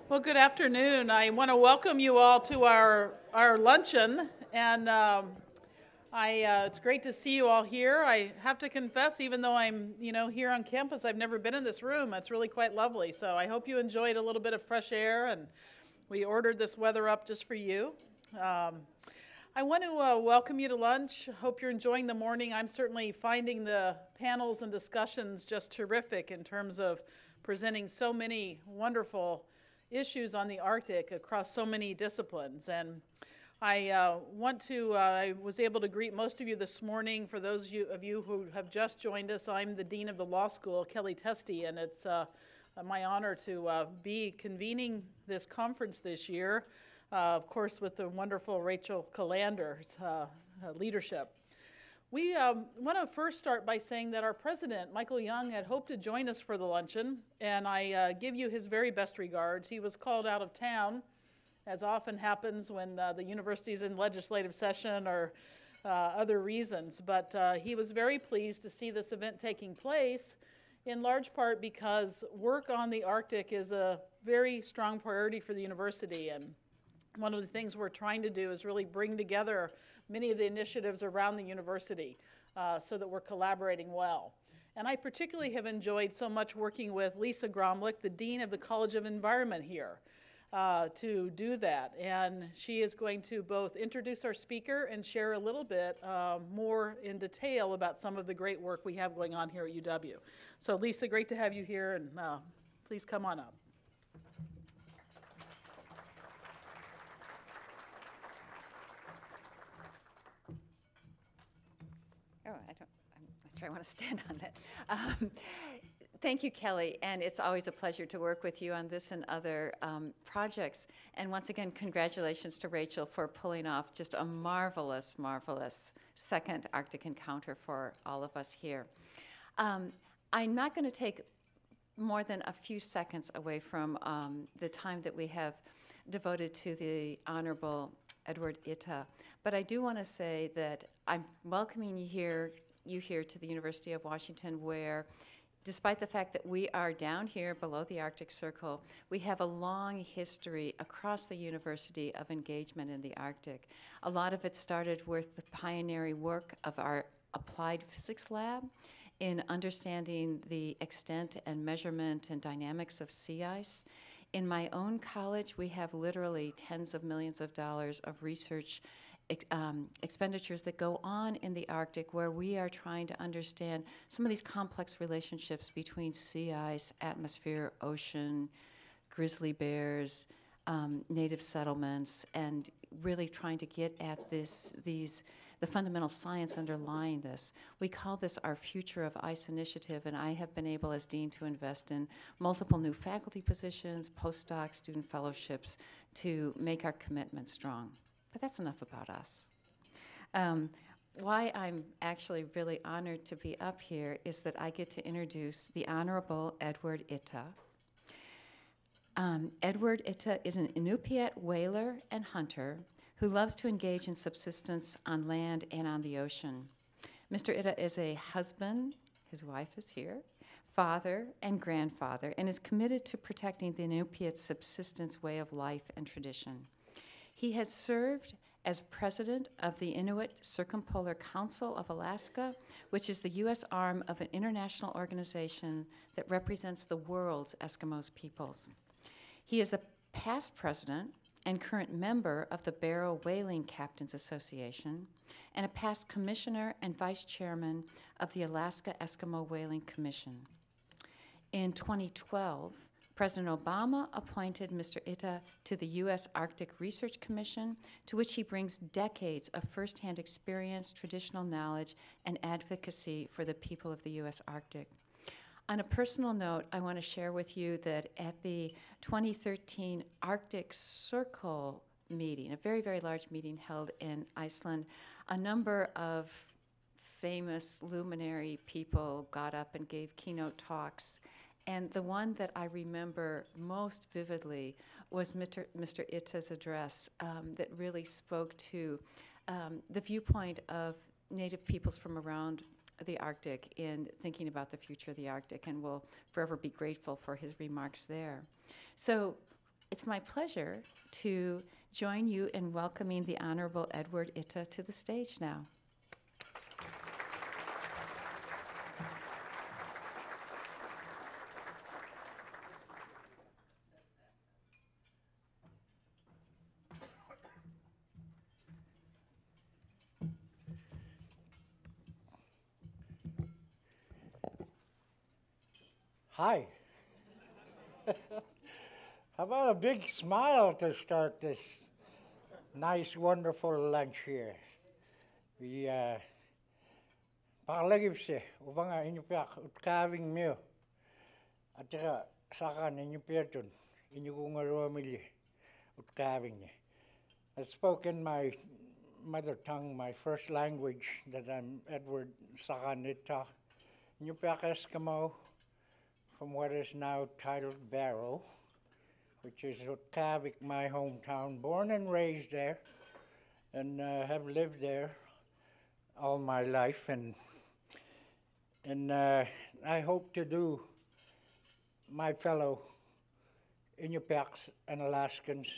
Well, good afternoon. I want to welcome you all to our luncheon, and it's great to see you all here. I have to confess, even though I'm here on campus, I've never been in this room. It's really quite lovely. So I hope you enjoyed a little bit of fresh air, and we ordered this weather up just for you. I want to welcome you to lunch. Hope you're enjoying the morning. I'm certainly finding the panels and discussions just terrific in terms of presenting so many wonderful issues on the Arctic across so many disciplines. And I was able to greet most of you this morning. For those of you who have just joined us, I'm the Dean of the Law School, Kelly Testy, and it's my honor to be convening this conference this year, of course with the wonderful Rachel Calander's leadership. We want to first start by saying that our president, Michael Young, had hoped to join us for the luncheon, and I give you his very best regards. He was called out of town, as often happens when the university is in legislative session or other reasons, but he was very pleased to see this event taking place, in large part because work on the Arctic is a very strong priority for the university, and one of the things we're trying to do is really bring together many of the initiatives around the university so that we're collaborating well. And I particularly have enjoyed so much working with Lisa Gromlich, the Dean of the College of Environment here, to do that. And she is going to both introduce our speaker and share a little bit more in detail about some of the great work we have going on here at UW. So Lisa, great to have you here, and please come on up. Oh, I'm not sure I want to stand on that. Thank you, Kelly, and it's always a pleasure to work with you on this and other projects. And once again, congratulations to Rachel for pulling off just a marvelous, marvelous second Arctic encounter for all of us here. I'm not going to take more than a few seconds away from the time that we have devoted to the Honorable Edward Itta, but I do want to say that I'm welcoming you here to the University of Washington, where despite the fact that we are down here below the Arctic Circle, we have a long history across the university of engagement in the Arctic. A lot of it started with the pioneering work of our applied physics lab in understanding the extent and measurement and dynamics of sea ice. In my own college, we have literally tens of millions of dollars of research expenditures that go on in the Arctic, where we are trying to understand some of these complex relationships between sea ice, atmosphere, ocean, grizzly bears, native settlements, and really trying to get at the fundamental science underlying this. We call this our Future of Ice initiative, and I have been able as dean to invest in multiple new faculty positions, postdocs, student fellowships to make our commitment strong. But that's enough about us. Why I'm actually really honored to be up here is that I get to introduce the Honorable Edward Itta. Edward Itta is an Inuit whaler and hunter who loves to engage in subsistence on land and on the ocean. Mr. Itta is a husband, his wife is here, father and grandfather, and is committed to protecting the Inupiat subsistence way of life and tradition. He has served as president of the Inuit Circumpolar Council of Alaska, which is the U.S. arm of an international organization that represents the world's Eskimos peoples. He is a past president and current member of the Barrow Whaling Captains Association, and a past commissioner and vice chairman of the Alaska Eskimo Whaling Commission. In 2012, President Obama appointed Mr. Itta to the U.S. Arctic Research Commission, to which he brings decades of firsthand experience, traditional knowledge, and advocacy for the people of the U.S. Arctic. On a personal note, I want to share with you that at the 2013 Arctic Circle meeting, a very, very large meeting held in Iceland, a number of famous luminary people got up and gave keynote talks. And the one that I remember most vividly was Mr. Itta's address that really spoke to the viewpoint of Native peoples from around the Arctic in thinking about the future of the Arctic, and will forever be grateful for his remarks there. So It's my pleasure to join you in welcoming the Honorable Edward Itta to the stage now. Hi. How about a big smile to start this nice, wonderful lunch here? We pakalagipse, ubanga inyo piak, utkaving mio. At saka, saka ninyo piatun, inyo kungaruamili, utkaving niya. I spoke in my mother tongue, my first language, that I'm Edward Sakan Itta. Inyo piak Eskimo, from what is now titled Barrow, which is Utkavik, my hometown, born and raised there, and have lived there all my life, and I hope to do my fellow Inupiaqs and Alaskans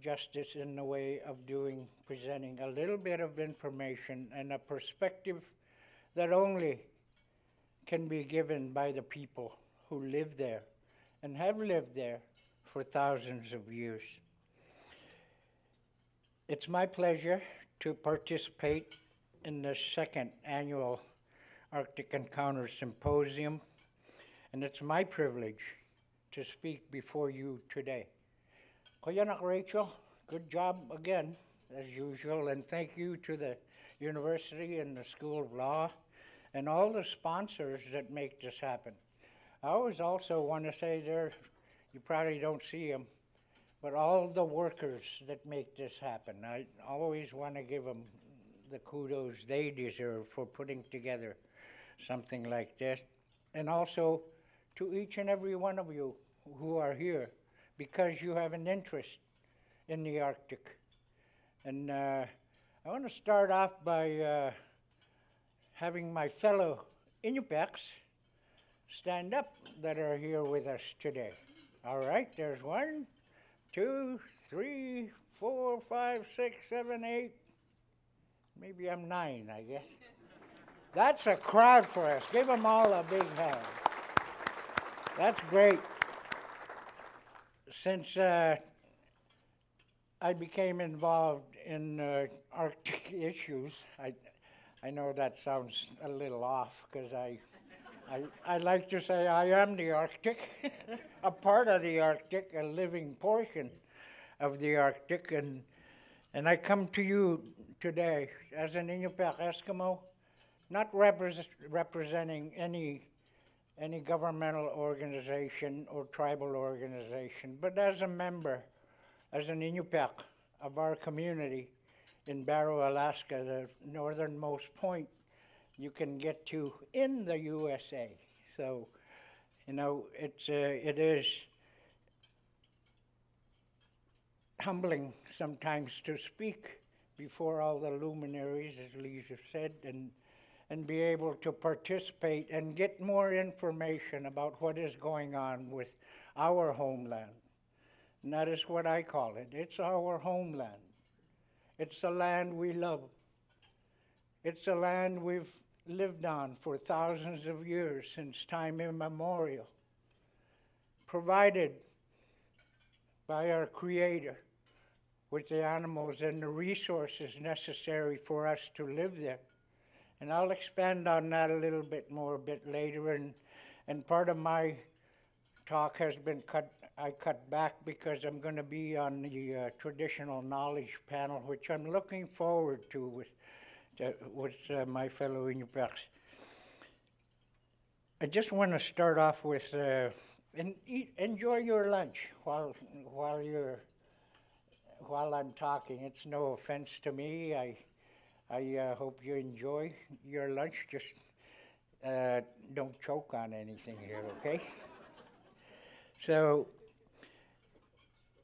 justice in the way of presenting a little bit of information and a perspective that only can be given by the people who live there and have lived there for thousands of years. It's my pleasure to participate in the second annual Arctic Encounter Symposium, and it's my privilege to speak before you today. Koyanak Rachel, good job again, as usual, and thank you to the University and the School of Law and all the sponsors that make this happen. I always also want to say there, you probably don't see them, but all the workers that make this happen. I always want to give them the kudos they deserve for putting together something like this. And also to each and every one of you who are here because you have an interest in the Arctic. And I want to start off by having my fellow Inupiaqs stand up that are here with us today. All right, there's 1, 2, 3, 4, 5, 6, 7, 8. Maybe I'm 9, I guess. That's a crowd for us. Give them all a big hand. That's great. Since I became involved in Arctic issues, I know that sounds a little off because I like to say I am the Arctic, a part of the Arctic, a living portion of the Arctic, and I come to you today as an Inupiaq Eskimo, not representing any governmental organization or tribal organization, but as a member, as an Inupiaq of our community in Barrow, Alaska, the northernmost point you can get to in the USA. So, you know, it is humbling sometimes to speak before all the luminaries, as Lisa said, and be able to participate and get more information about what is going on with our homeland. And that is what I call it. It's our homeland. It's a land we love. It's a land we've lived on for thousands of years, since time immemorial, provided by our Creator with the animals and the resources necessary for us to live there. And I'll expand on that a little bit more a bit later, and part of my talk has been I cut back because I'm going to be on the traditional knowledge panel, which I'm looking forward to with my fellow Inupiaqs. I just want to start off with enjoy your lunch while I'm talking. It's no offense to me. I hope you enjoy your lunch. Just don't choke on anything here, okay? So,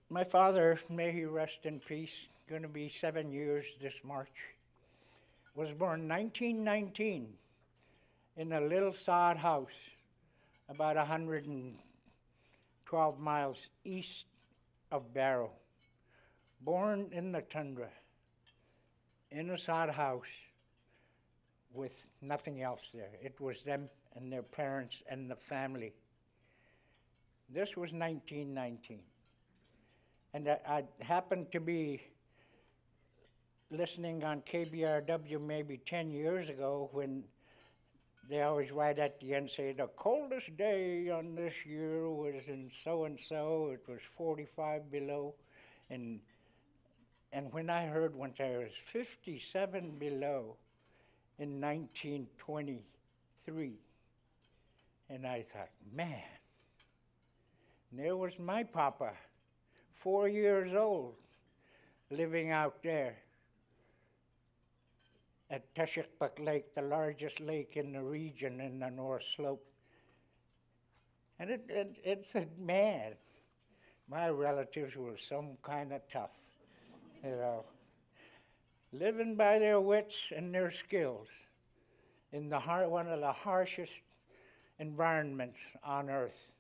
my father, may he rest in peace, going to be 7 years this March, was born 1919 in a little sod house about 112 miles east of Barrow, born in the tundra, in a sod house with nothing else there. It was them and their parents and the family. This was 1919. And I happened to be listening on KBRW maybe 10 years ago when they always right at the end say, the coldest day on this year was in so-and-so, it was 45 below. And when I heard one time it was 57 below in 1923, and I thought, man, and there was my papa, 4 years old, living out there at Teshikpuk Lake, the largest lake in the region in the North Slope. And it said, man, my relatives were some kind of tough, you know, living by their wits and their skills in the one of the harshest environments on Earth.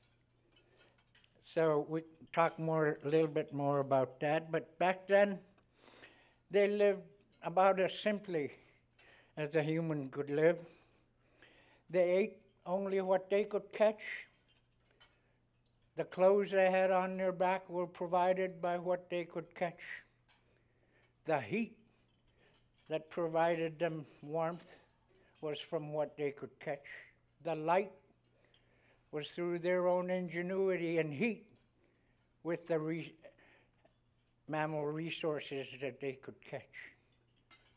So we talk a little bit more about that, but back then they lived about as simply as a human could live. They ate only what they could catch. The clothes they had on their back were provided by what they could catch. The heat that provided them warmth was from what they could catch. The light was through their own ingenuity and heat with the mammal resources that they could catch.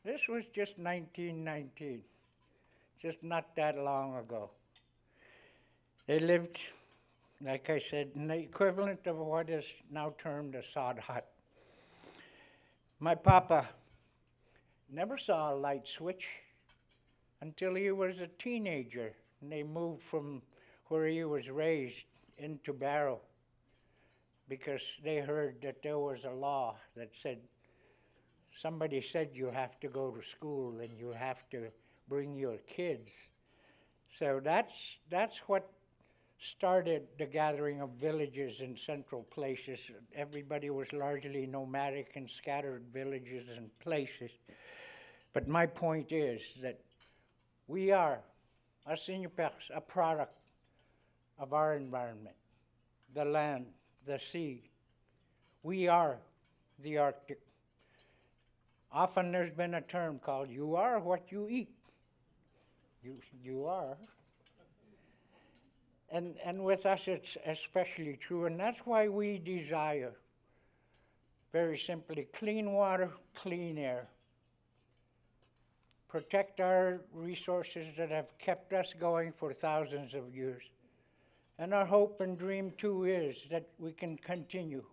This was just 1919, just not that long ago. They lived, like I said, in the equivalent of what is now termed a sod hut. My papa never saw a light switch until he was a teenager, and they moved from where he was raised into Barrow because they heard that there was a law that said, somebody said you have to go to school and you have to bring your kids. So that's what started the gathering of villages in central places. Everybody was largely nomadic in scattered villages and places. But my point is that we are, us Inupiaqs, a product of our environment, the land, the sea. We are the Arctic. Often there's been a term called, you are what you eat. You are. And with us it's especially true, and that's why we desire, very simply, clean water, clean air. Protect our resources that have kept us going for thousands of years. And our hope and dream, too, is that we can continue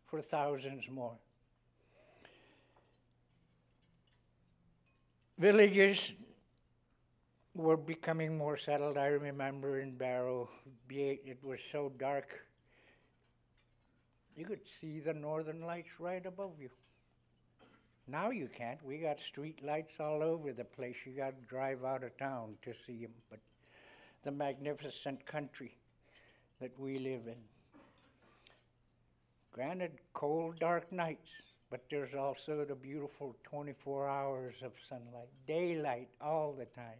for thousands more. Villages were becoming more settled. I remember in Barrow, it was so dark, you could see the northern lights right above you. Now you can't. We got street lights all over the place. You got to drive out of town to see them. But the magnificent country that we live in. Granted, cold, dark nights, but there's also the beautiful 24 hours of sunlight, daylight all the time.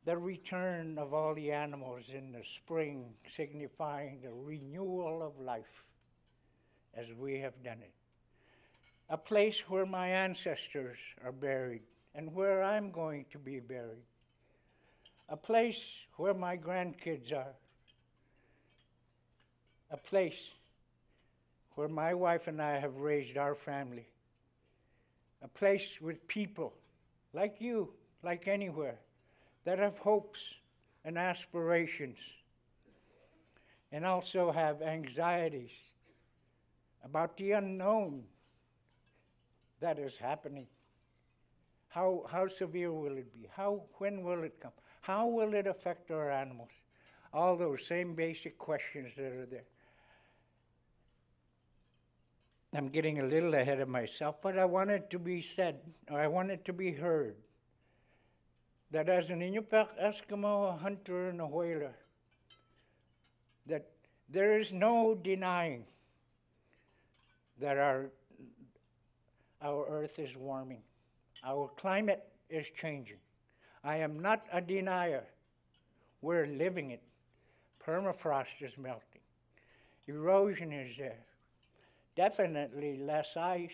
The return of all the animals in the spring, signifying the renewal of life as we have done it. A place where my ancestors are buried and where I'm going to be buried. A place where my grandkids are. A place where my wife and I have raised our family. A place with people like you, like anywhere, that have hopes and aspirations and also have anxieties about the unknown that is happening. How severe will it be? When will it come? How will it affect our animals? All those same basic questions that are there. I'm getting a little ahead of myself, but I want it to be said, or I want it to be heard, that as an Inupiaq Eskimo, a hunter, and a whaler, that There is no denying that our Earth is warming. Our climate is changing. I am not a denier. We're living it. Permafrost is melting. Erosion is there. Definitely less ice,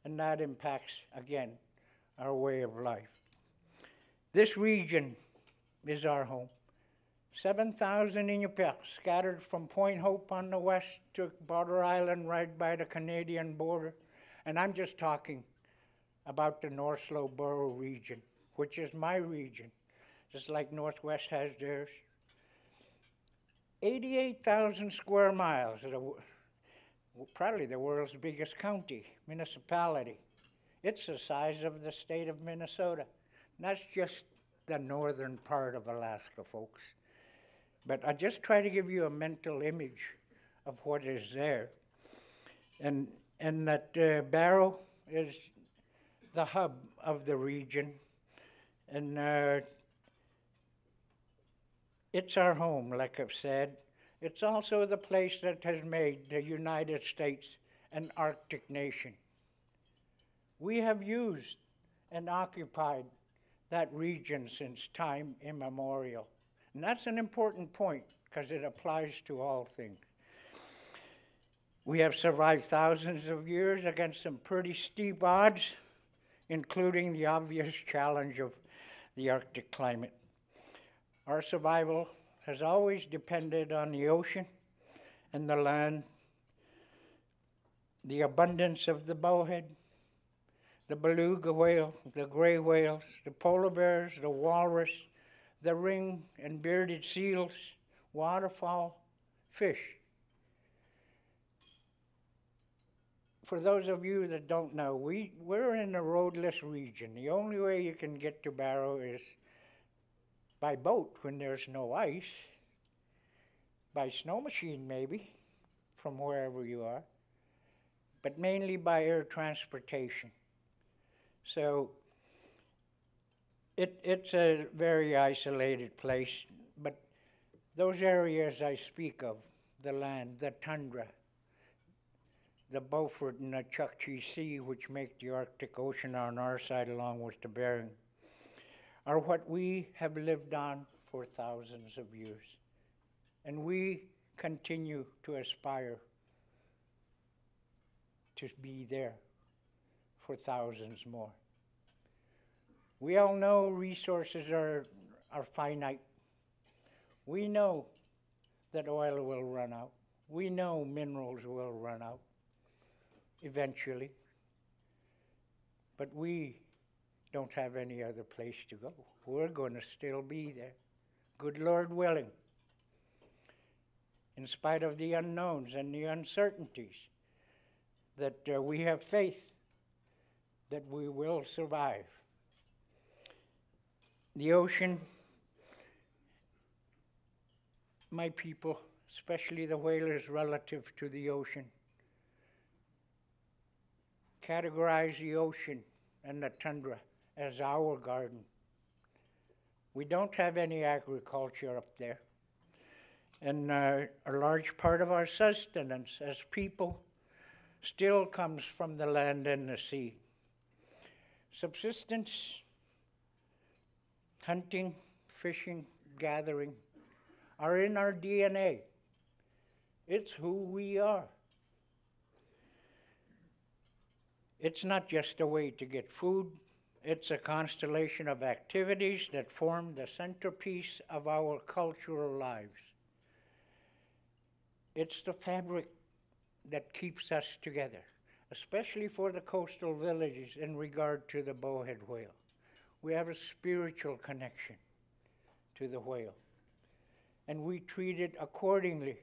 and that impacts, again, our way of life. This region is our home. 7,000 Inuit scattered from Point Hope on the west to Borough Island right by the Canadian border. And I'm just talking about the North Slope Borough region, which is my region, just like Northwest has theirs. 88,000 square miles, probably the world's biggest county, municipality. It's the size of the state of Minnesota. And that's just the northern part of Alaska, folks. But I just try to give you a mental image of what is there. And that Barrow is the hub of the region. And it's our home, like I've said. It's also the place that has made the United States an Arctic nation. We have used and occupied that region since time immemorial. And that's an important point because it applies to all things. We have survived thousands of years against some pretty steep odds, including the obvious challenge of the Arctic climate. Our survival has always depended on the ocean and the land, the abundance of the bowhead, the beluga whale, the gray whales, the polar bears, the walrus, the ring and bearded seals, waterfowl, fish. For those of you that don't know, we're in a roadless region. The only way you can get to Barrow is by boat when there's no ice, by snow machine maybe, from wherever you are, but mainly by air transportation. So it's a very isolated place, but those areas I speak of, the land, the tundra, the Beaufort and the Chukchi Sea, which make the Arctic Ocean on our side along with the Bering, are what we have lived on for thousands of years. And we continue to aspire to be there for thousands more. We all know resources are finite. We know that oil will run out. We know minerals will run out eventually. But we don't have any other place to go. We're going to still be there, good Lord willing, in spite of the unknowns and the uncertainties, that we have faith that we will survive. The ocean, my people, especially the whalers relative to the ocean, categorize the ocean and the tundra as our garden. We don't have any agriculture up there. And a large part of our sustenance as people still comes from the land and the sea. Subsistence, hunting, fishing, gathering are in our DNA. It's who we are. It's not just a way to get food. It's a constellation of activities that form the centerpiece of our cultural lives. It's the fabric that keeps us together, especially for the coastal villages in regard to the bowhead whale. We have a spiritual connection to the whale, and we treat it accordingly.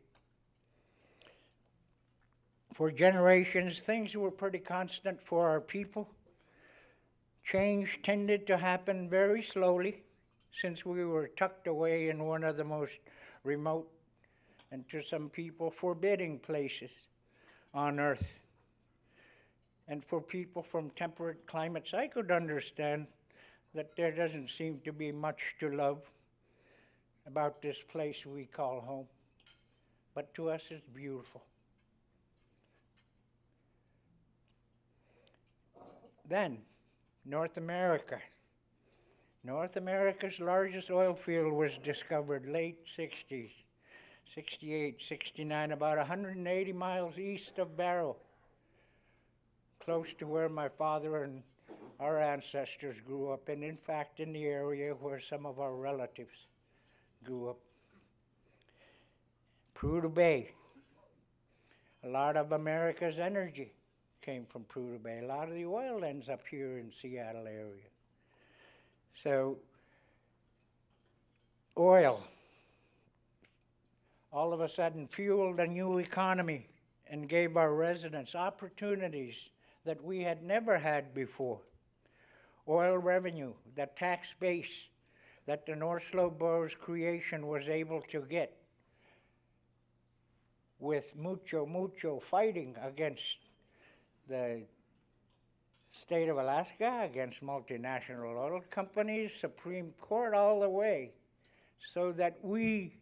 For generations, things were pretty constant for our people. Change tended to happen very slowly, since we were tucked away in one of the most remote and to some people forbidding places on Earth. And for people from temperate climates, I could understand that there doesn't seem to be much to love about this place we call home. but to us it's beautiful. Then, North America. North America's largest oil field was discovered late 60s, 68, 69, about 180 miles east of Barrow, close to where my father and our ancestors grew up, and in fact in the area where some of our relatives grew up. Prudhoe Bay. A lot of America's energy came from Prudhoe Bay. A lot of the oil ends up here in Seattle area. So, oil, all of a sudden fueled a new economy and gave our residents opportunities that we had never had before. Oil revenue, the tax base that the North Slope Borough's creation was able to get with mucho fighting against the state of Alaska, against multinational oil companies, Supreme Court, all the way, so that we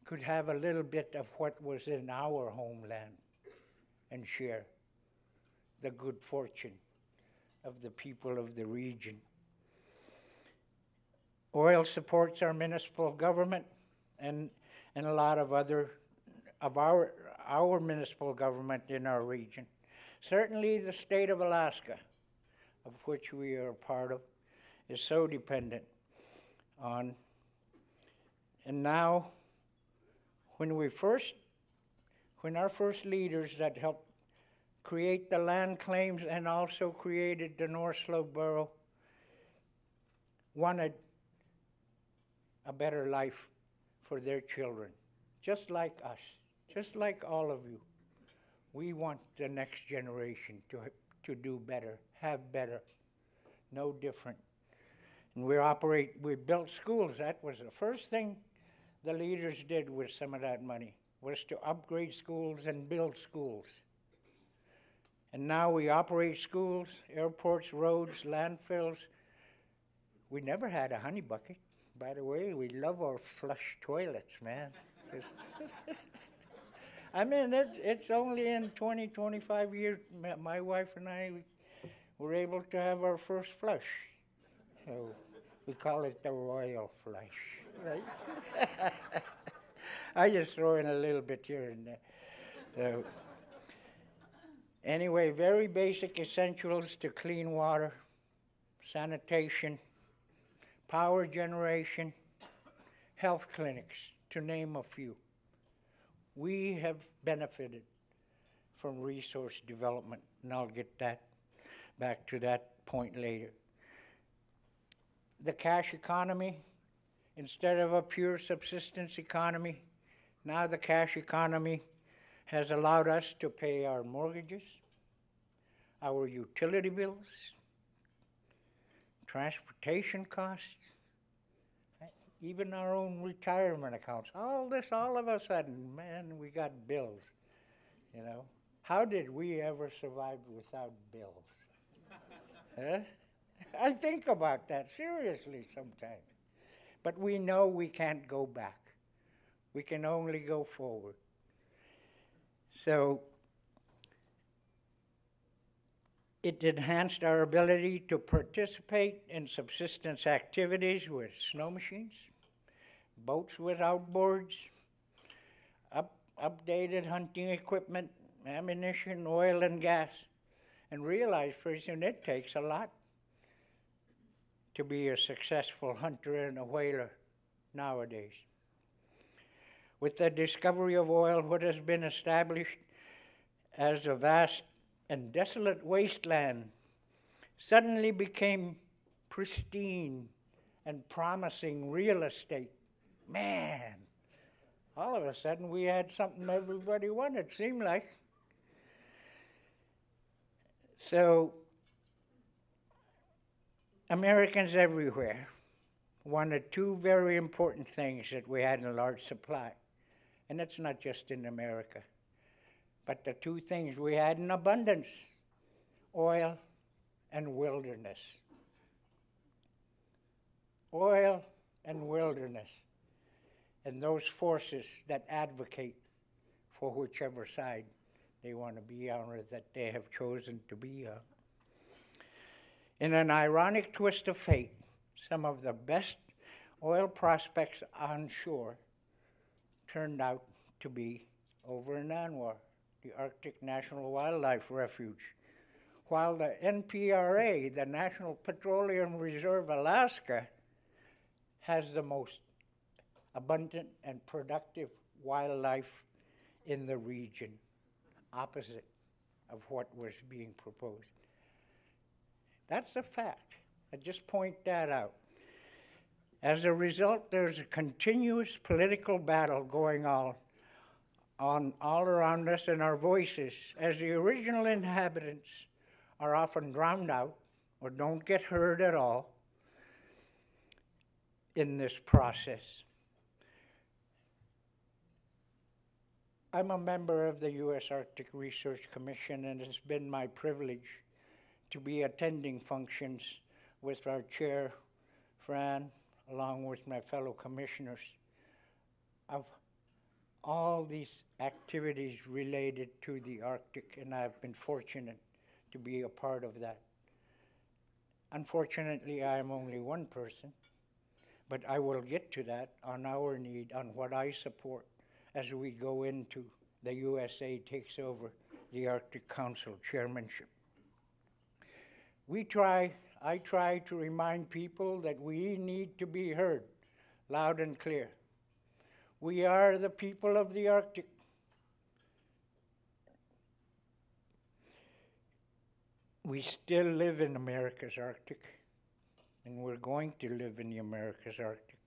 could have a little bit of what was in our homeland and share the good fortune of the people of the region. Oil supports our municipal government and a lot of other of our municipal government in our region. Certainly the state of Alaska, of which we are a part of, is so dependent on. And now, when our first leaders that helped create the land claims and also created the North Slope Borough wanted a better life for their children, just like us, just like all of you. We want the next generation to do better, have better, no different. And we built schools. That was the first thing the leaders did with some of that money, was to upgrade schools and build schools. And now we operate schools, airports, roads, landfills. We never had a honey bucket. By the way, we love our flush toilets, man. Just I mean, it's only in 20, 25 years, my wife and I were able to have our first flush. So we call it the royal flush, right? I just throw in a little bit here and there. So, anyway, very basic essentials to clean water, sanitation, power generation, health clinics, to name a few. We have benefited from resource development, and I'll get back to that point later. The cash economy, instead of a pure subsistence economy, now the cash economy has allowed us to pay our mortgages, our utility bills, transportation costs, even our own retirement accounts. All this, all of a sudden, man, we got bills, you know. How did we ever survive without bills? Huh? I think about that seriously sometimes. But we know we can't go back. We can only go forward. So it enhanced our ability to participate in subsistence activities with snow machines, boats with outboards, updated hunting equipment, ammunition, oil and gas, and realized pretty soon it takes a lot to be a successful hunter and a whaler nowadays. With the discovery of oil, what has been established as a vast and desolate wasteland suddenly became pristine and promising real estate. Man, all of a sudden we had something everybody wanted, seemed like. So Americans everywhere wanted two very important things that we had in large supply. And it's not just in America. But the two things we had in abundance, oil and wilderness. Oil and wilderness. And those forces that advocate for whichever side they want to be on or that they have chosen to be on. In an ironic twist of fate, some of the best oil prospects on shore turned out to be over in Anwar, the Arctic National Wildlife Refuge. While the NPRA, the National Petroleum Reserve Alaska, has the most abundant and productive wildlife in the region, opposite of what was being proposed. That's a fact. I just point that out. As a result, there's a continuous political battle going on all around us, and our voices, as the original inhabitants, are often drowned out or don't get heard at all in this process. I'm a member of the U.S. Arctic Research Commission, and it's been my privilege to be attending functions with our chair, Fran, along with my fellow commissioners, of all these activities related to the Arctic, and I've been fortunate to be a part of that. Unfortunately, I am only one person, but I will get to that on our need, on what I support as we go into the USA takes over the Arctic Council chairmanship. I try to remind people that we need to be heard loud and clear. We are the people of the Arctic. We still live in America's Arctic, and we're going to live in the America's Arctic.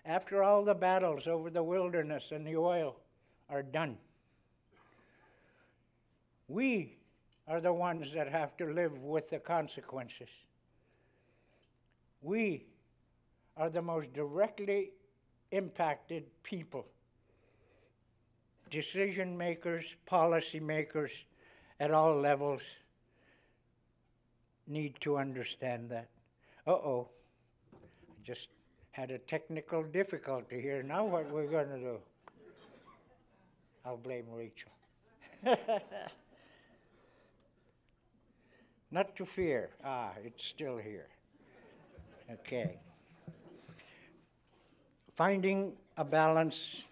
After all the battles over the wilderness and the oil are done, we are the ones that have to live with the consequences. We are the most directly impacted people, decision makers, policy makers at all levels need to understand that. Uh-oh, I just had a technical difficulty here. Now what we're going to do? I'll blame Rachel. Not to fear. It's still here. Okay. Finding a balance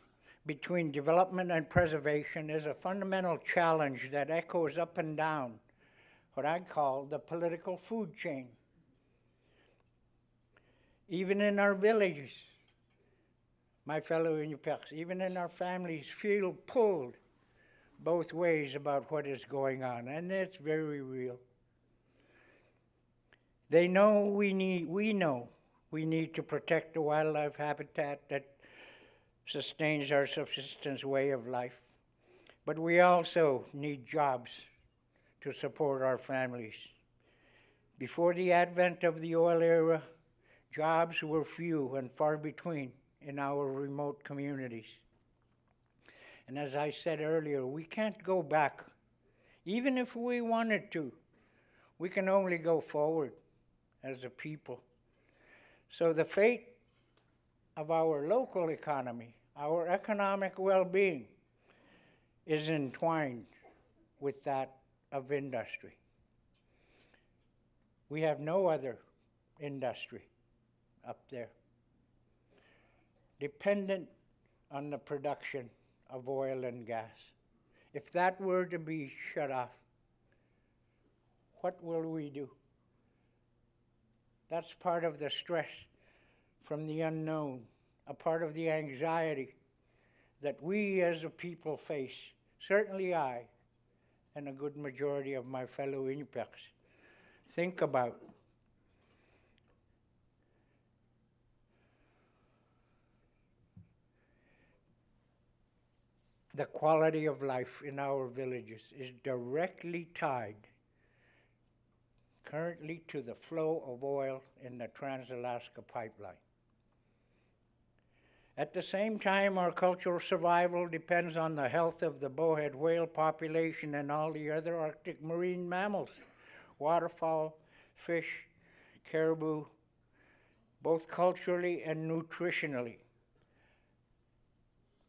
between development and preservation is a fundamental challenge that echoes up and down what I call the political food chain. Even in our villages, my fellow Inuit, even in our families, feel pulled both ways about what is going on, and it's very real. We know we need to protect the wildlife habitat that sustains our subsistence way of life, but we also need jobs to support our families. Before the advent of the oil era, jobs were few and far between in our remote communities. And as I said earlier, we can't go back. Even if we wanted to, we can only go forward as a people. So the fate of our local economy, our economic well-being, is entwined with that of industry. We have no other industry up there dependent on the production of oil and gas. If that were to be shut off, what will we do? That's part of the stress from the unknown, a part of the anxiety that we as a people face. Certainly I, and a good majority of my fellow Inupiaq, think about. The quality of life in our villages is directly tied currently to the flow of oil in the Trans-Alaska Pipeline. At the same time, our cultural survival depends on the health of the bowhead whale population and all the other Arctic marine mammals, waterfowl, fish, caribou, both culturally and nutritionally.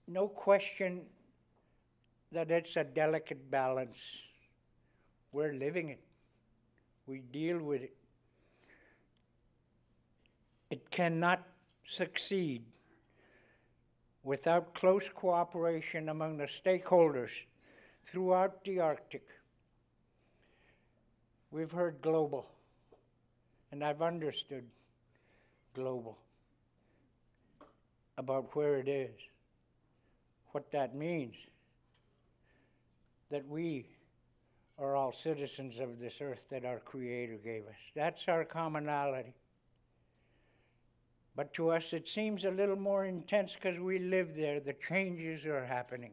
No question that it's a delicate balance. We're living it. We deal with it. It cannot succeed without close cooperation among the stakeholders throughout the Arctic. We've heard global, and I've understood global about where it is, what that means, that we are all citizens of this earth that our Creator gave us. That's our commonality. But to us it seems a little more intense because we live there. The changes are happening.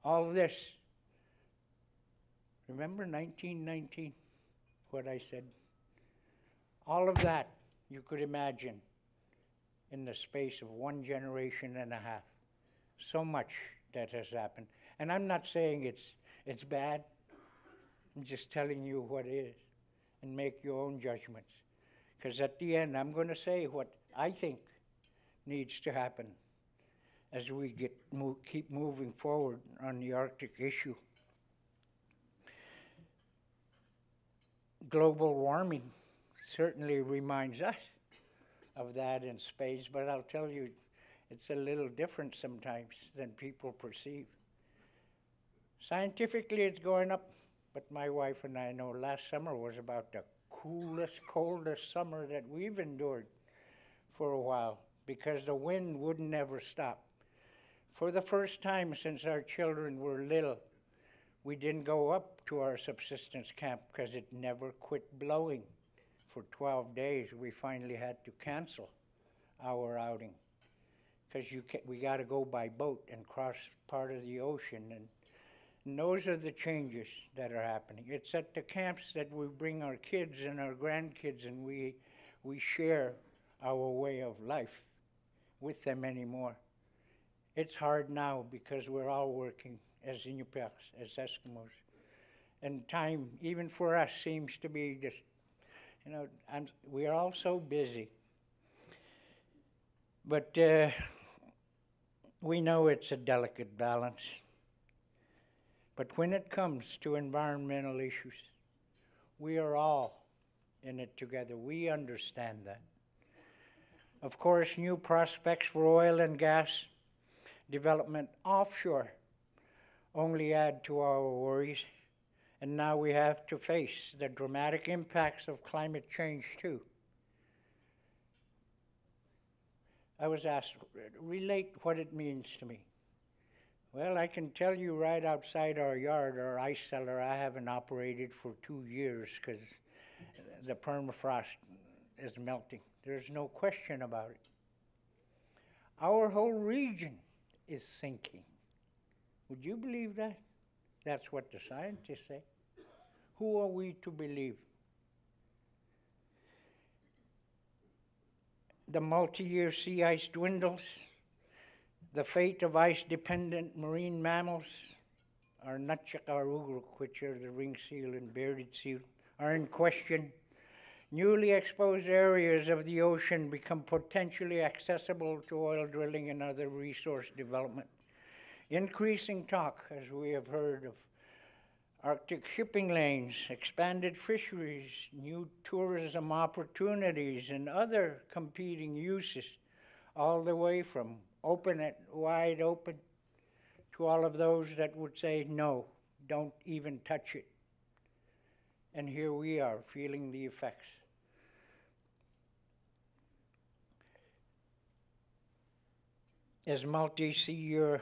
All this, remember 1919, what I said? All of that you could imagine in the space of 1.5 generations. So much that has happened. And I'm not saying it's bad. I'm just telling you what is, and make your own judgments. Because at the end, I'm going to say what I think needs to happen as we keep moving forward on the Arctic issue. Global warming certainly reminds us of that in space, but I'll tell you, it's a little different sometimes than people perceive. Scientifically, it's going up, but my wife and I know last summer was about the coolest, coldest summer that we've endured for a while because the wind wouldn't ever stop. For the first time since our children were little, we didn't go up to our subsistence camp because it never quit blowing. For 12 days, we finally had to cancel our outing because we got to go by boat and cross part of the ocean. And those are the changes that are happening. It's at the camps that we bring our kids and our grandkids, and we share our way of life with them anymore. It's hard now because we're all working as Inuit, as Eskimos. And time, even for us, seems to be just, we are all so busy. But we know it's a delicate balance. But when it comes to environmental issues, we are all in it together. We understand that. Of course, new prospects for oil and gas development offshore only add to our worries. And now we have to face the dramatic impacts of climate change too. I was asked, relate what it means to me. Well, I can tell you right outside our yard, our ice cellar, I haven't operated for 2 years because the permafrost is melting. There's no question about it. Our whole region is sinking. Would you believe that? That's what the scientists say. Who are we to believe? The multi-year sea ice dwindles. The fate of ice-dependent marine mammals, our nutchakarugruk, which are the ring seal and bearded seal, are in question. Newly exposed areas of the ocean become potentially accessible to oil drilling and other resource development. Increasing talk, as we have heard, of Arctic shipping lanes, expanded fisheries, new tourism opportunities, and other competing uses, all the way from open it wide open to all of those that would say, no, don't even touch it. And here we are feeling the effects. As multi-sea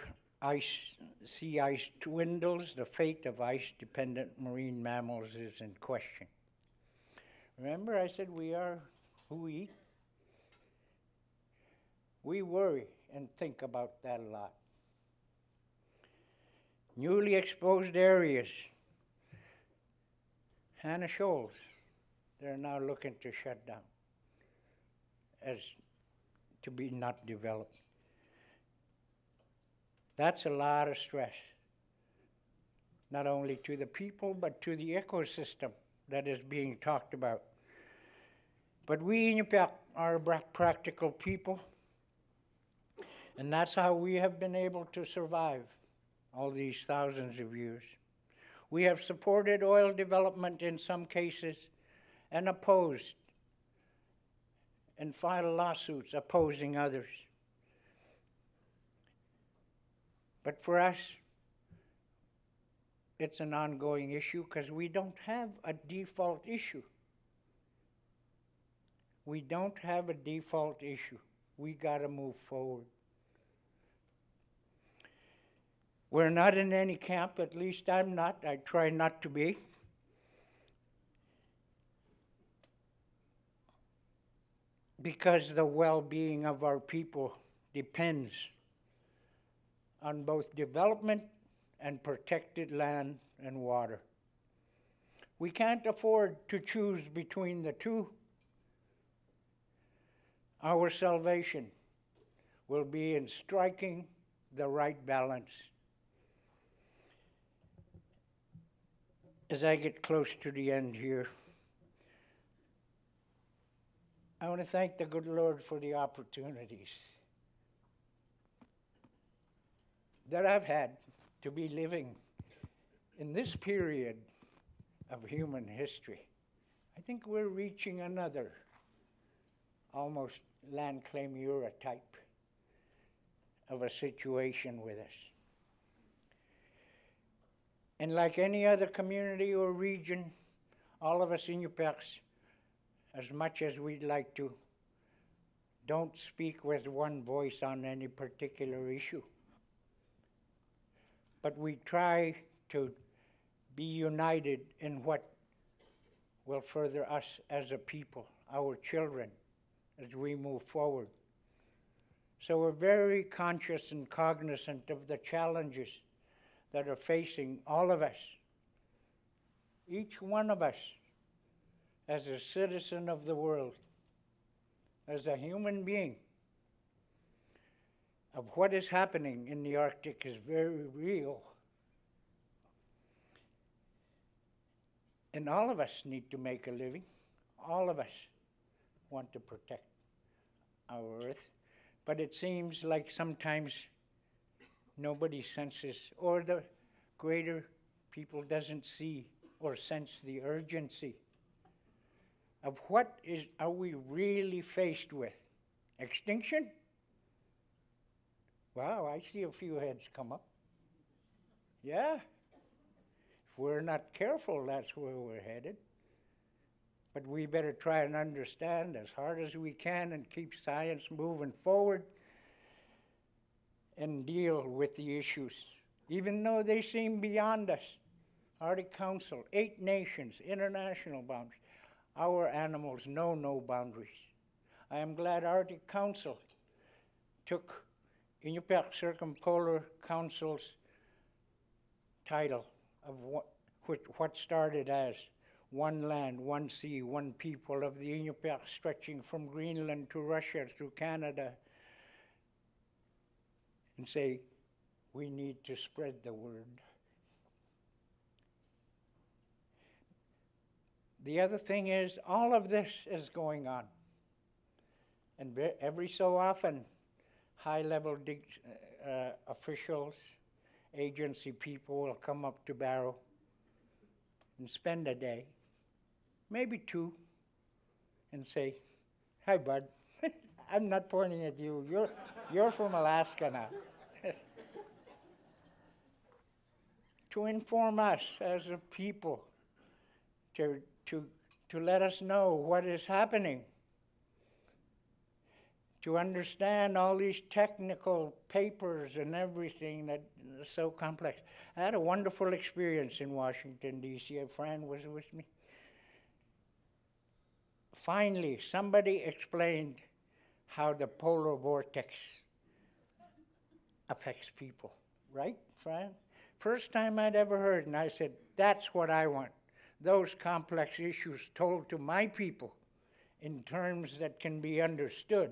sea ice dwindles, the fate of ice-dependent marine mammals is in question. Remember I said we are who we eat? We worry and think about that a lot. Newly exposed areas, Hannah Shoals, they're now looking to shut down as to be not developed. That's a lot of stress, not only to the people, but to the ecosystem that is being talked about. But we Inuit are practical people, and that's how we have been able to survive all these thousands of years. We have supported oil development in some cases and opposed and filed lawsuits opposing others. But for us, it's an ongoing issue because we don't have a default issue. We don't have a default issue. We got to move forward. We're not in any camp, at least I'm not. I try not to be. Because the well-being of our people depends on both development and protected land and water. We can't afford to choose between the two. Our salvation will be in striking the right balance. As I get close to the end here, I want to thank the good Lord for the opportunities that I've had to be living in this period of human history. I think we're reaching another almost land claim era type of a situation with us. And like any other community or region, all of us Inupiats, as much as we'd like to, don't speak with one voice on any particular issue. But we try to be united in what will further us as a people, our children, as we move forward. So we're very conscious and cognizant of the challenges that are facing all of us, each one of us, as a citizen of the world, as a human being, of what is happening in the Arctic is very real. And all of us need to make a living. All of us want to protect our Earth. But it seems like sometimes nobody senses, or the greater people doesn't see or sense the urgency of what are we really faced with? Extinction? Wow, I see a few heads come up. Yeah. If we're not careful, that's where we're headed. But we better try and understand as hard as we can and keep science moving forward and deal with the issues, even though they seem beyond us. Arctic Council, 8 nations, international boundaries. Our animals know no boundaries. I am glad Arctic Council took Inupiaq Circumpolar Council's title of what started as one land, one sea, one people of the Inupiaq, stretching from Greenland to Russia through Canada, and say, we need to spread the word. The other thing is, all of this is going on. And every so often, high-level officials, agency people will come up to Barrow and spend a day, maybe 2, and say, hi, bud. I'm not pointing at you. You're from Alaska now. To inform us as a people, to let us know what is happening, to understand all these technical papers and everything that is so complex. I had a wonderful experience in Washington, D.C. A friend was with me. Finally, somebody explained how the polar vortex affects people, right, Fran? First time I'd ever heard, and I said, that's what I want. Those complex issues told to my people in terms that can be understood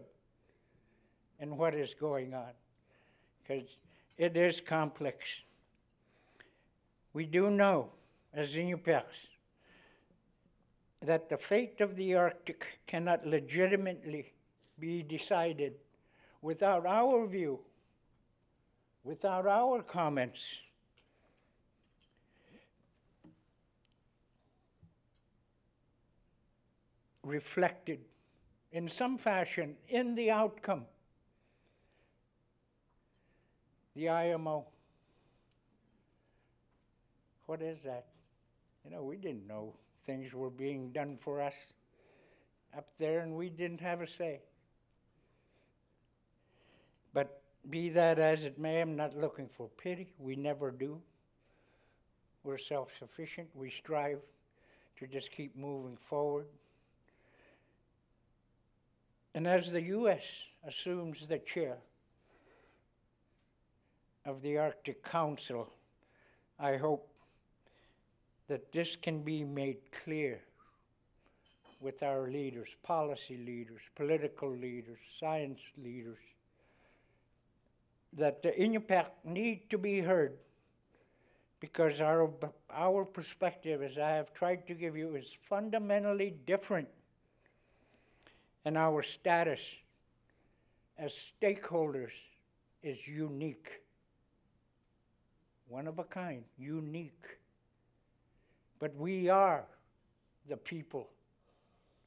and what is going on, because it is complex. We do know, as Inupiaqs, that the fate of the Arctic cannot legitimately be decided without our view, without our comments reflected in some fashion in the outcome. The IMO. What is that? You know, we didn't know things were being done for us up there, and we didn't have a say. But be that as it may, I'm not looking for pity. We never do. We're self-sufficient. We strive to just keep moving forward. And as the U.S. assumes the chair of the Arctic Council, I hope that this can be made clear with our leaders, policy leaders, political leaders, science leaders, that the Inupiaq need to be heard, because our perspective, as I have tried to give you, is fundamentally different, and our status as stakeholders is unique. One of a kind, unique. But we are the people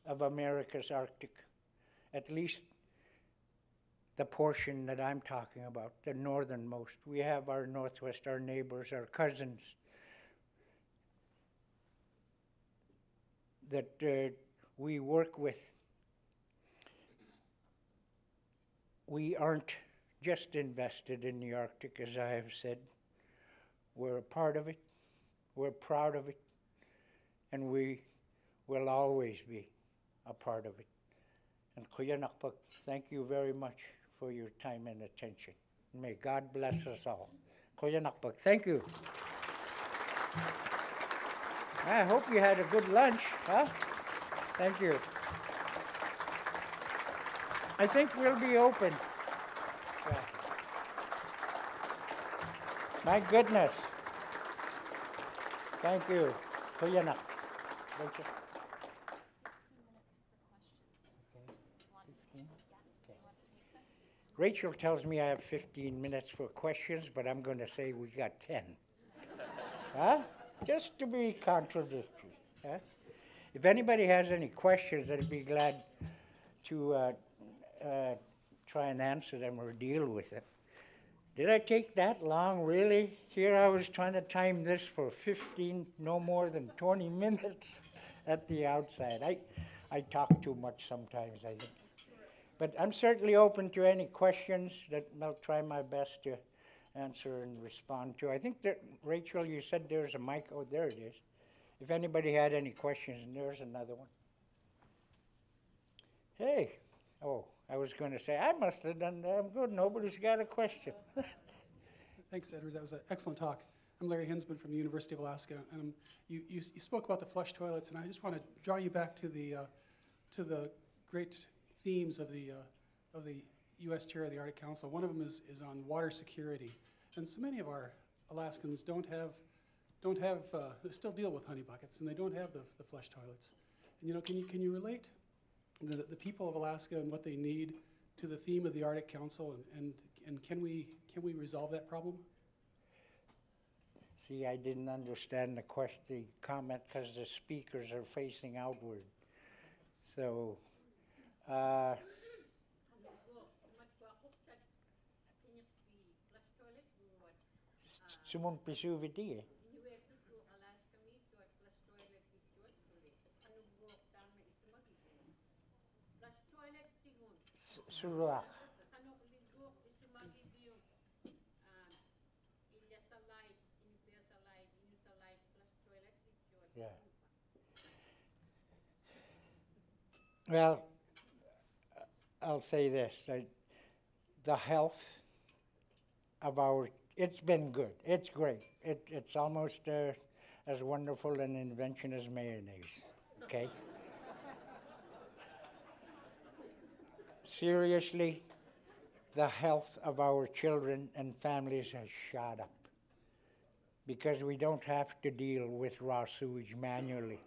of America's Arctic, at least the portion that I'm talking about, the northernmost. We have our northwest, our neighbors, our cousins, that we work with. We aren't just invested in the Arctic, as I have said. We're a part of it, we're proud of it, and we will always be a part of it. And Kuya Nakpak, thank you very much for your time and attention. May God bless us all. Kuya Nakpak, thank you. I hope you had a good lunch, huh? Thank you. I think we'll be open. Yeah. My goodness. Thank you. Kuya Nak. Thank you. Rachel tells me I have 15 minutes for questions, but I'm going to say we got 10. Huh? Just to be contradictory. Huh? If anybody has any questions, I'd be glad to try and answer them or deal with them. Did I take that long, really? Here I was trying to time this for 15, no more than 20 minutes at the outside. I talk too much sometimes, I think. But I'm certainly open to any questions that I'll try my best to answer and respond to. I think that, Rachel, you said there's a mic. Oh, there it is. If anybody had any questions, and there's another one. Hey. Oh, I was going to say, I must have done damn good. Nobody's got a question. Thanks, Edward. That was an excellent talk. I'm Larry Hinsman from the University of Alaska. And you spoke about the flush toilets, and I just want to draw you back to the great themes of the U.S. Chair of the Arctic Council. One of them is on water security, and so many of our Alaskans still deal with honey buckets, and they don't have the flush toilets. And, you know, can you relate the people of Alaska and what they need to the theme of the Arctic Council, and can we resolve that problem? See, I didn't understand the comment, because the speakers are facing outward. So, sumun pisuviti. Suruak. Yeah. Well, I'll say this. The health of it's been good. It's great. It's almost as wonderful an invention as mayonnaise, okay? Seriously, the health of our children and families has shot up because we don't have to deal with raw sewage manually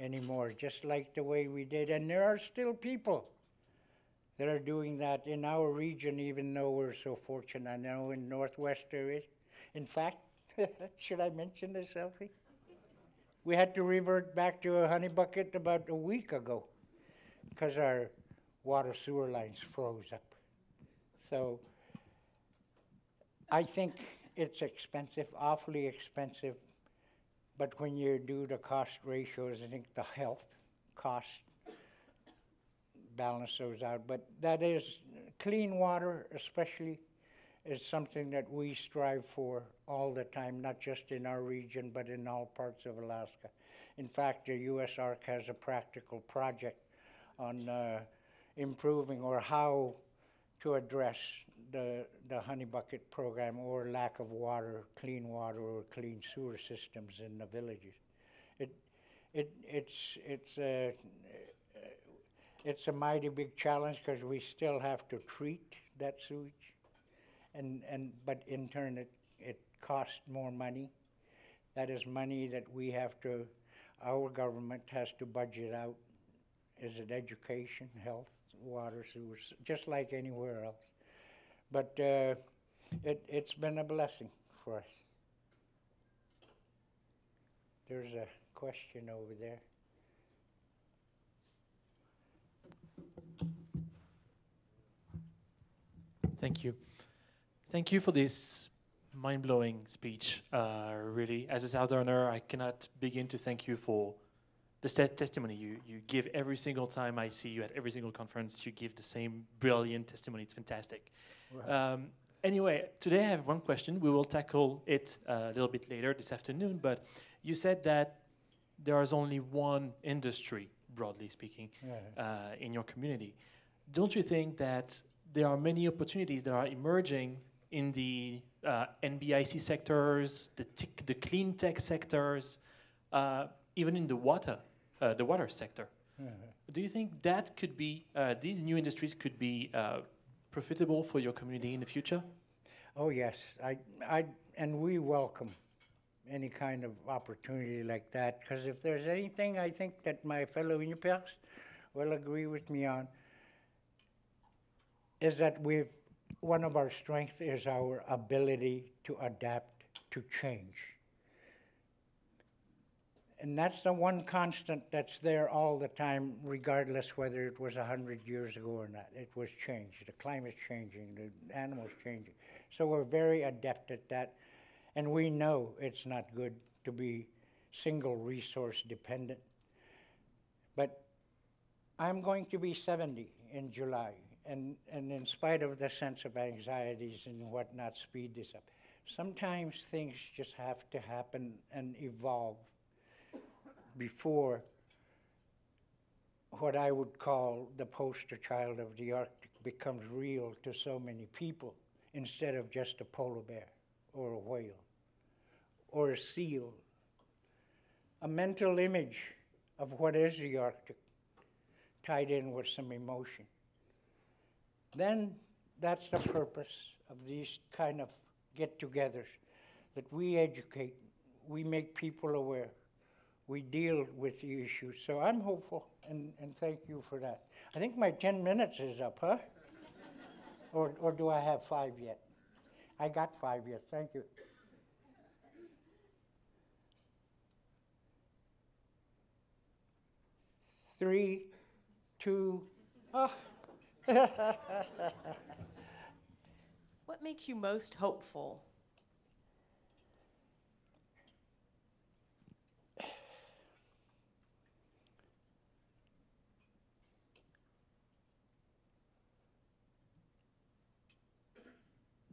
anymore, just like the way we did. And there are still people that are doing that in our region, even though we're so fortunate. I know in Northwest there is. In fact, should I mention this, Elfie? We had to revert back to a honey bucket about a week ago because our water sewer lines froze up. So I think it's expensive, awfully expensive, but when you do the cost ratios, I think the health cost balance those out. But that is, clean water especially is something that we strive for all the time, not just in our region, but in all parts of Alaska. In fact, the US Arc has a practical project on improving or how to address the honey bucket program or lack of water, clean water or clean sewer systems in the villages. It's a mighty big challenge because we still have to treat that sewage, but in turn it costs more money. That is money that we have to, our government has to budget out. Is it education, health, water, sewers, just like anywhere else. But it's been a blessing for us. There's a question over there. Thank you. Thank you for this mind-blowing speech. Really, as a Southerner, I cannot begin to thank you for the testimony you give every single time I see you at every single conference. You give the same brilliant testimony. It's fantastic. Right. Anyway, today I have one question. We will tackle it a little bit later this afternoon, but you said that there is only one industry, broadly speaking, in your community. Don't you think that there are many opportunities that are emerging in the NBIC sectors, the clean tech sectors, even in the water sector? Do you think that could be, these new industries could be profitable for your community in the future? Oh yes, and we welcome any kind of opportunity like that, because if there's anything I think that my fellow Inupiats will agree with me on, is that one of our strengths is our ability to adapt to change. And that's the one constant that's there all the time, regardless whether it was 100 years ago or not. It was change. The climate's changing, the animals changing. So we're very adept at that. And we know it's not good to be single resource dependent. But I'm going to be 70 in July. And in spite of the sense of anxieties and whatnot, speed this up. Sometimes things just have to happen and evolve before what I would call the poster child of the Arctic becomes real to so many people, instead of just a polar bear or a whale or a seal. A mental image of what is the Arctic tied in with some emotion. Then that's the purpose of these kind of get-togethers, that we educate, we make people aware, we deal with the issues. So I'm hopeful, and thank you for that. I think my 10 minutes is up, huh? Or do I have 5 yet? I got 5 yet, thank you. Three, two, What makes you most hopeful?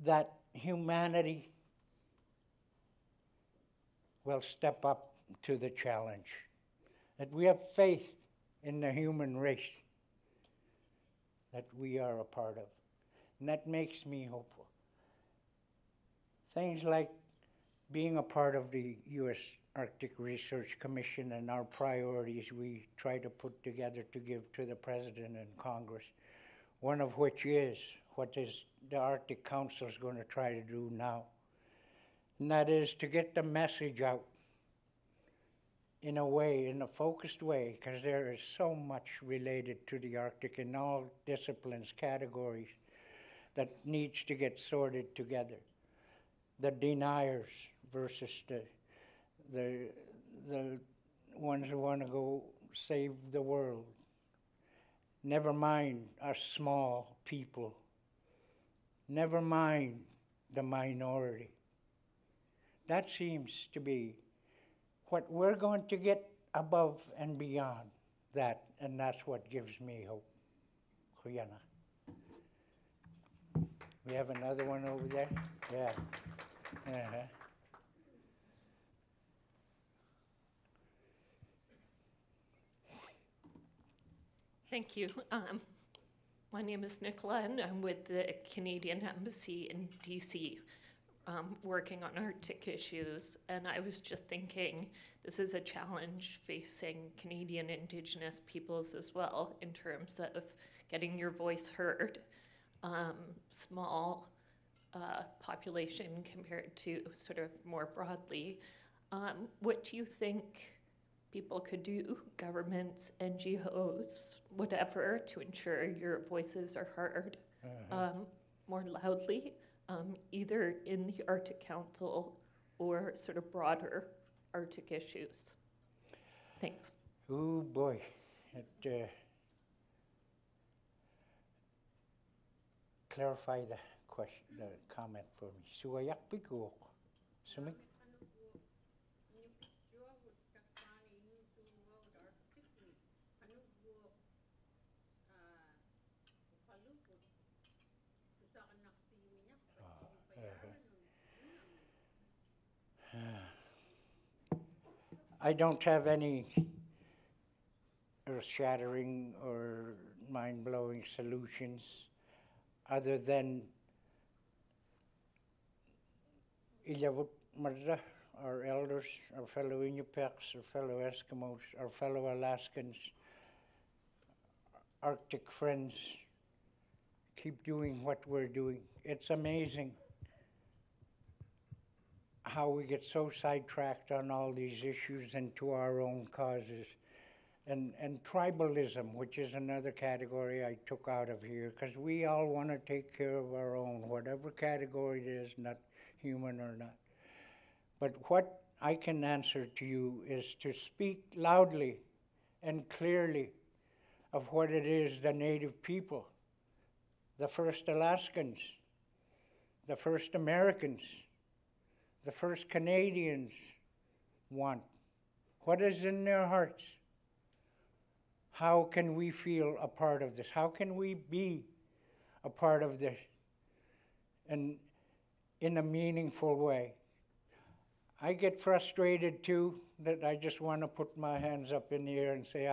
That humanity will step up to the challenge, that we have faith in the human race that we are a part of. And that makes me hopeful. Things like being a part of the U.S. Arctic Research Commission and our priorities we try to put together to give to the President and Congress, one of which is what is the Arctic Council is going to try to do now. And that is to get the message out in a way, in a focused way, because there is so much related to the Arctic in all disciplines, categories, that needs to get sorted together. The deniers versus the ones who want to go save the world. Never mind us small people. Never mind the minority. That seems to be what we're going to get above and beyond that, and that's what gives me hope. Huyana. We have another one over there? Yeah. Uh-huh. Thank you. My name is Nicola, and I'm with the Canadian Embassy in DC, working on Arctic issues. And I was just thinking, this is a challenge facing Canadian Indigenous peoples as well, in terms of getting your voice heard. Small population compared to sort of more broadly. What do you think people could do, governments, NGOs, whatever, to ensure your voices are heard more loudly, either in the Arctic Council or sort of broader Arctic issues? Thanks. Oh boy, clarify the question, the comment for me. Suayak piko, sumik. I don't have any earth-shattering or mind-blowing solutions other than Inuit Marda, our elders, our fellow Inupiaqs, our fellow Eskimos, our fellow Alaskans, Arctic friends, keep doing what we're doing. It's amazing how we get so sidetracked on all these issues and to our own causes. And tribalism, which is another category I took out of here, because we all want to take care of our own, whatever category it is, not human or not. But what I can answer to you is to speak loudly and clearly of what it is the Native people, the first Alaskans, the first Americans, the first Canadians want. What is in their hearts? How can we feel a part of this? How can we be a part of this and in a meaningful way? I get frustrated too that I just want to put my hands up in the air and say,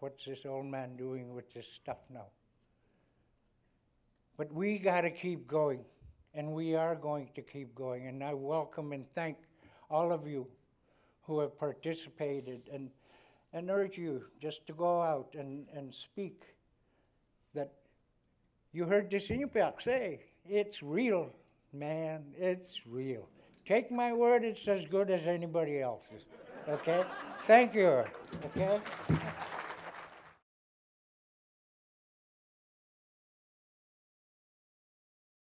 what's this old man doing with this stuff now? But we got to keep going. And we are going to keep going. And I welcome and thank all of you who have participated and urge you just to go out and speak. That you heard this Inupiaq say, it's real, man, it's real. Take my word, it's as good as anybody else's, okay? Thank you, okay?